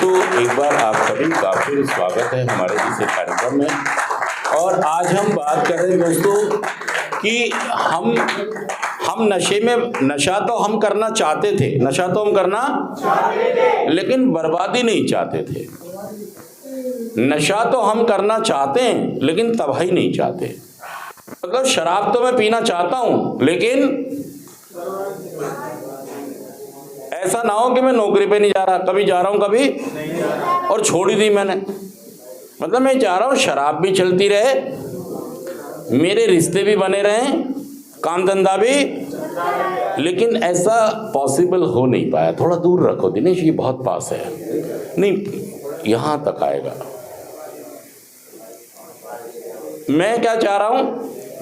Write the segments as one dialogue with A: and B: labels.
A: दोस्तों, एक बार आप सभी का फिर स्वागत है हमारे इस कार्यक्रम में। और आज हम बात कर रहे हैं दोस्तों कि हम नशा तो हम करना चाहते थे, लेकिन बर्बादी नहीं चाहते थे। नशा तो हम करना चाहते हैं लेकिन तबाही नहीं चाहते। मतलब शराब तो मैं पीना चाहता हूं, लेकिन ऐसा ना हो कि मैं नौकरी पे नहीं जा रहा, कभी जा रहा हूं कभी और छोड़ ही दी मैंने। मतलब मैं चाह रहा हूं शराब भी चलती रहे, मेरे रिश्ते भी बने रहें, काम धंधा भी, लेकिन ऐसा पॉसिबल हो नहीं पाया। थोड़ा दूर रखो दिनेश, ये बहुत पास है, नहीं यहां तक आएगा। मैं क्या चाह रहा हूं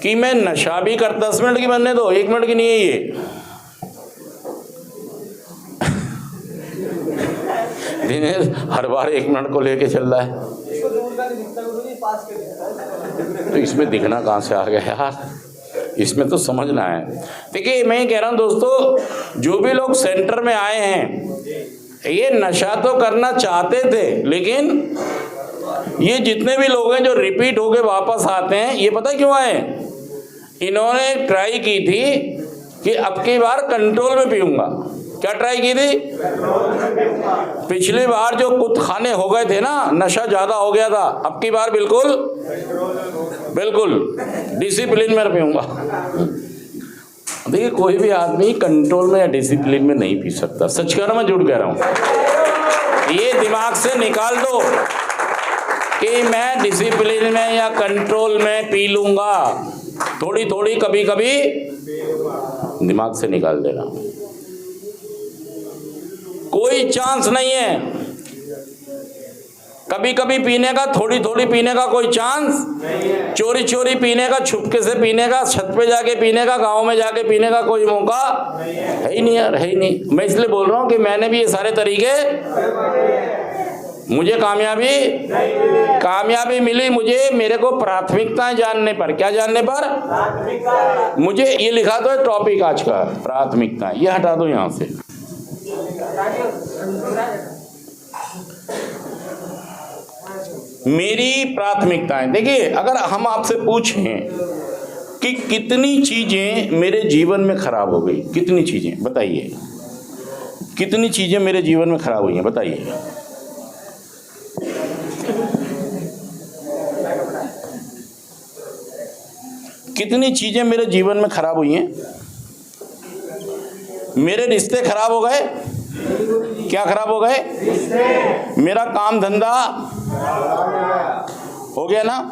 A: कि मैं नशा भी कर, 10 मिनट की बनने दो, 1 मिनट की नहीं है ये। दिनेश हर बार 1 मिनट को लेके चल रहा है, तो इसमें दिखना कहां से आ गया यार, इसमें तो समझना है। देखिए मैं कह रहा हूं दोस्तों, जो भी लोग सेंटर में आए हैं ये नशा तो करना चाहते थे, लेकिन ये जितने भी लोग हैं जो रिपीट होके वापस आते हैं, ये पता क्यों आए? इन्होंने ट्राई की थी कि अब की बार कंट्रोल में पीऊंगा। क्या ट्राई की थी? पिछली बार जो कुछ खाने हो गए थे ना, नशा ज्यादा हो गया था, अब की बार बिल्कुल डिसिप्लिन में पीऊंगा। देखिए कोई भी आदमी कंट्रोल में या डिसिप्लिन में नहीं पी सकता। सच कह रहा हूं, मैं झूठ कह रहा हूं? ये दिमाग से निकाल दो कि मैं डिसिप्लिन में या कंट्रोल में पी लूंगा, थोड़ी थोड़ी कभी कभी, दिमाग से निकाल देना। कोई चांस नहीं है कभी कभी पीने का, थोड़ी थोड़ी पीने का कोई चांस, चोरी चोरी पीने का, छुपके से पीने का, छत पे जाके पीने का, गांव में जाके पीने का कोई मौका है ही नहीं यार, है ही नहीं। मैं इसलिए बोल रहा हूं कि मैंने भी ये सारे तरीके, मुझे कामयाबी मिली, मुझे मेरे को प्राथमिकताएं जानने पर। क्या जानने पर? मुझे ये लिखा दो टॉपिक आज का, प्राथमिकताएं, ये हटा दो यहां से। मेरी प्राथमिकताएं, देखिए अगर हम आपसे पूछें कि कितनी चीजें मेरे जीवन में खराब हो गई, कितनी चीजें बताइए, कितनी चीजें मेरे जीवन में खराब हुई हैं, बताइए। कितनी चीजें मेरे जीवन में खराब हुई हैं? मेरे रिश्ते खराब हो गए। क्या खराब हो गए? मेरा काम धंधा हो गया ना,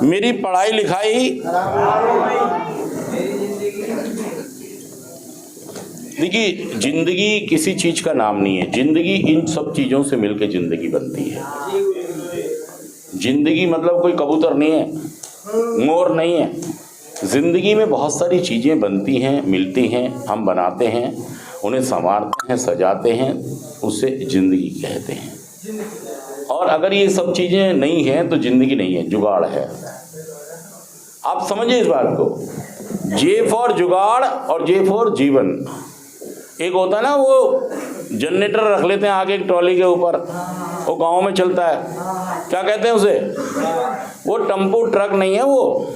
A: मेरी पढ़ाई लिखाई, देखिए जिंदगी किसी चीज का नाम नहीं है, जिंदगी इन सब चीजों से मिलकर जिंदगी बनती है। जिंदगी मतलब कोई कबूतर नहीं है, मोर नहीं है। जिंदगी में बहुत सारी चीजें बनती हैं, मिलती हैं, हम बनाते हैं, उन्हें संवारते हैं, सजाते हैं, उसे जिंदगी कहते हैं। और अगर ये सब चीजें नहीं हैं तो जिंदगी नहीं है, जुगाड़ है। आप समझिए इस बात को, जे फॉर जुगाड़ और जे फॉर जीवन। एक होता है ना, वो जनरेटर रख लेते हैं आगे एक ट्रॉली के ऊपर, वो गांव में चलता है, क्या कहते हैं उसे? वो टेम्पो ट्रक नहीं है, वो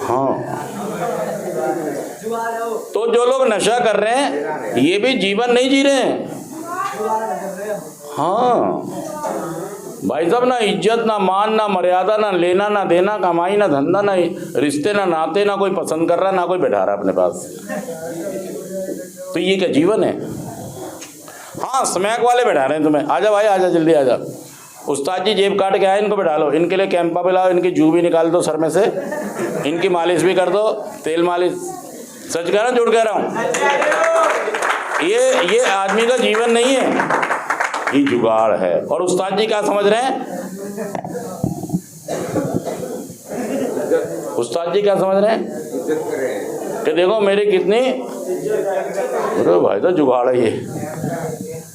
A: हाँ। तो जो लोग नशा कर रहे हैं ये भी जीवन नहीं जी रहे हैं। हाँ भाई साहब, ना इज्जत, ना मान, ना मर्यादा, ना लेना ना देना, कमाई ना धंधा, ना रिश्ते ना नाते, ना कोई पसंद कर रहा, ना कोई बैठा रहा अपने पास। तो ये क्या जीवन है? हाँ स्मैक वाले बैठा रहे हैं तुम्हें, आजा भाई आजा, जल्दी आजा। उस्ताद जी जेब काट के आए, इनको बैठा लो, इनके लिए कैंपा पिलाओ, इनकी जू भी निकाल दो सर में से, इनकी मालिश भी कर दो, तेल मालिश। सच कह रहा हूँ झूठ कह रहा हूँ? ये आदमी का जीवन नहीं है, ये जुगाड़ है। और उस्ताद जी क्या समझ रहे हैं? उस्ताद जी क्या समझ रहे हैं कि देखो मेरी कितनी, अरे भाई तो जुगाड़ है ये।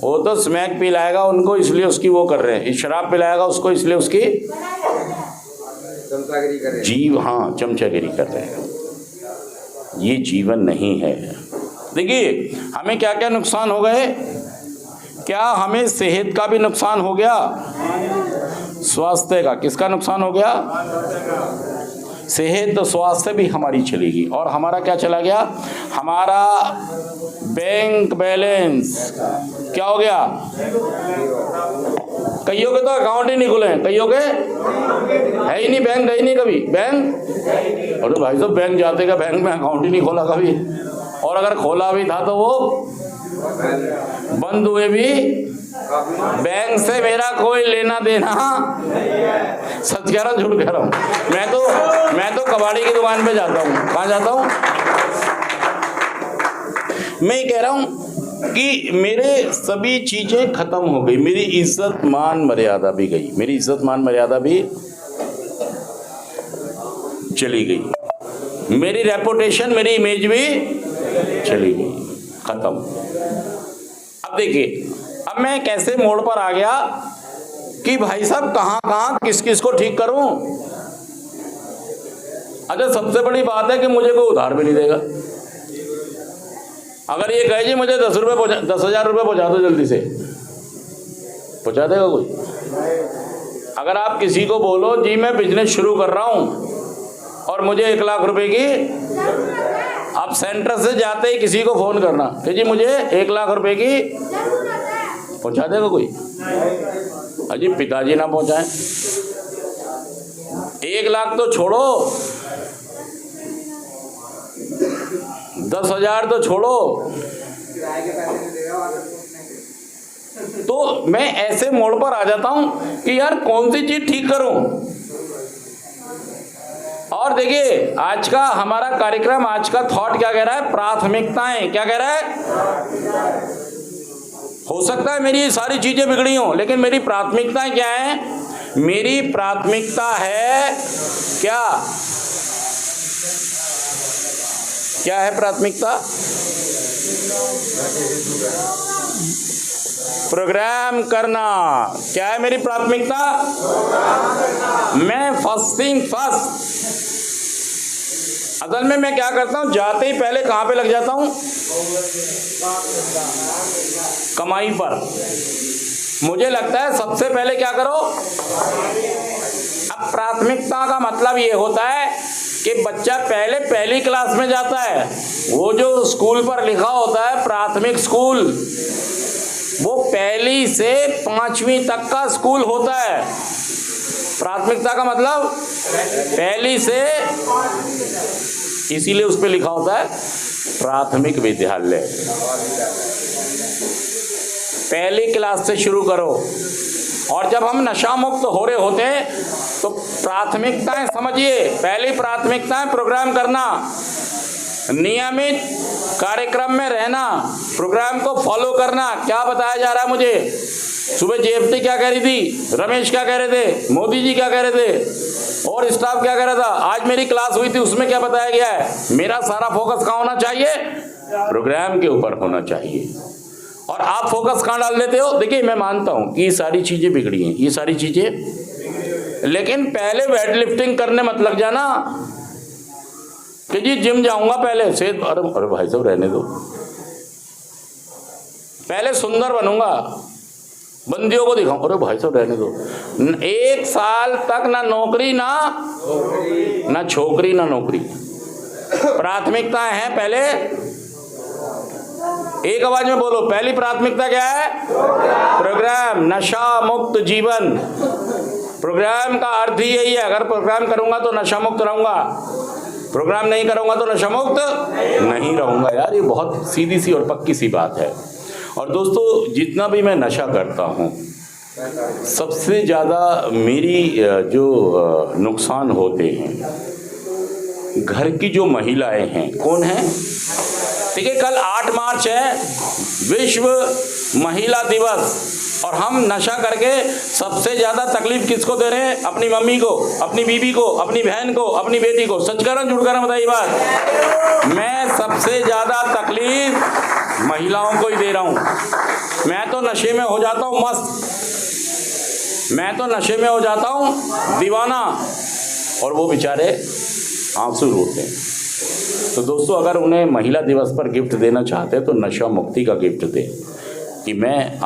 A: वो तो स्मैक पिलाएगा उनको इसलिए उसकी वो कर रहे हैं, शराब पिलाएगा उसको इसलिए उसकी चमचागिरी कर रहे हैं। जीव हाँ चमचागिरी कर रहे हैं। ये जीवन नहीं है। देखिए हमें क्या क्या नुकसान हो गए क्या हमें सेहत का भी नुकसान हो गया? स्वास्थ्य का। किसका नुकसान हो गया? सेहत तो स्वास्थ्य भी हमारी चली गई। और हमारा क्या चला गया? हमारा बैंक बैलेंस क्या हो गया? कईयों के तो अकाउंट ही नहीं खुले हैं, कईयों के है ही नहीं, बैंक है ही नहीं कभी बैंक। अरे भाई साहब बैंक जाते का बैंक में अकाउंट ही नहीं खोला कभी, और अगर खोला भी था तो वो बंद हुए भी। बैंक से मेरा कोई लेना देना, सच कह रहा हूँ झूठ कह रहा हूँ? मैं तो कबाड़ी की दुकान पे जाता हूँ। कहाँ जाता हूँ? मैं कह रहा हूँ कि मेरे सभी चीजें खत्म हो गई, मेरी इज्जत मान मर्यादा भी गई, मेरी इज्जत मान मर्यादा भी चली गई, मेरी रेपुटेशन, मेरी इमेज भी चली गई, खत्म। अब देखिए, अब मैं कैसे मोड़ पर आ गया कि भाई साहब कहाँ कहाँ किस किस को ठीक करूं। अच्छा, सबसे बड़ी बात है कि मुझे कोई उधार भी नहीं देगा। अगर ये कहे जी मुझे 10,000 रुपये पहुंचा दो, जल्दी से पहुंचा देगा कोई? अगर आप किसी को बोलो जी मैं बिजनेस शुरू कर रहा हूं और मुझे 1 लाख रुपए की, आप सेंटर से जाते ही किसी को फोन करना कि जी मुझे 1 लाख रुपए की, पहुंचा देगा कोई? अजी पिताजी ना पहुंचाएं, 1 लाख तो छोड़ो, 10,000 तो छोड़ो। तो मैं ऐसे मोड़ पर आ जाता हूं कि यार कौन सी चीज ठीक करूं। और देखिए आज का हमारा कार्यक्रम, आज का थॉट क्या कह रहा है? प्राथमिकताएं। क्या कह रहा है? हो सकता है मेरी ये सारी चीजें बिगड़ी हों, लेकिन मेरी प्राथमिकताएं क्या है? मेरी प्राथमिकता है क्या? क्या है प्राथमिकता? प्रोग्राम करना। क्या है मेरी प्राथमिकता? मैं फर्स्ट। असल में मैं क्या करता हूं, जाते ही पहले कहां पे लग जाता हूं? कमाई पर। मुझे लगता है सबसे पहले क्या करो। अब प्राथमिकता का मतलब ये होता है कि बच्चा पहले पहली क्लास में जाता है, वो जो स्कूल पर लिखा होता है प्राथमिक स्कूल, वो 1 से 5वीं तक का स्कूल होता है। प्राथमिकता का मतलब 1 से, इसीलिए उस पे लिखा होता है प्राथमिक विद्यालय। 1 क्लास से शुरू करो। और जब हम नशा मुक्त हो रहे होते हैं तो प्राथमिकताएं समझिए। पहली प्राथमिकताएं प्रोग्राम करना, नियमित कार्यक्रम में रहना, प्रोग्राम को फॉलो करना। क्या बताया जा रहा है मुझे? सुबह जेएफटी क्या कह रही थी, रमेश क्या कह रहे थे, मोदी जी क्या कह रहे थे, और स्टाफ क्या कह रहा था, आज मेरी क्लास हुई थी उसमें क्या बताया गया है। मेरा सारा फोकस कहाँ होना चाहिए? प्रोग्राम के ऊपर होना चाहिए। और आप फोकस कहाँ डाल देते हो? देखिए मैं मानता हूँ कि ये सारी चीजें बिगड़ी हैं, ये सारी चीजें, लेकिन पहले वेट लिफ्टिंग करने मत लग जाना कि जी जिम जाऊंगा पहले से। अरे भाई साहब रहने दो, पहले सुंदर बनूंगा, बंदियों को दिखाऊं। अरे भाई साहब रहने दो। 1 साल तक ना नौकरी ना छोकरी ना नौकरी। प्राथमिकताएं हैं पहले, एक आवाज में बोलो, पहली प्राथमिकता क्या है? प्रोग्राम, नशा मुक्त जीवन। प्रोग्राम का अर्थ ही यही है, अगर प्रोग्राम करूंगा तो नशा मुक्त रहूंगा, प्रोग्राम नहीं करूंगा तो नशा मुक्त नहीं रहूंगा। यार ये बहुत सीधी सी और पक्की सी बात है। और दोस्तों जितना भी मैं नशा करता हूँ, सबसे ज़्यादा मेरी जो नुकसान होते हैं घर की जो महिलाएं हैं। कौन है? देखिए कल 8 मार्च है, विश्व महिला दिवस, और हम नशा करके सबसे ज्यादा तकलीफ किसको दे रहे हैं? अपनी मम्मी को, अपनी बीबी को, अपनी बहन को, अपनी बेटी को। सच कर रहा हूं झूठ कर रहा हूं? बताइए बात। मैं सबसे ज्यादा तकलीफ महिलाओं को ही दे रहा हूं। मैं तो नशे में हो जाता हूं मस्त, मैं तो नशे में हो जाता हूं दीवाना, और वो बेचारे आंसू रोते हैं। तो दोस्तों अगर उन्हें महिला दिवस पर गिफ्ट देना चाहते हैं तो नशा मुक्ति का गिफ्ट दें कि मैं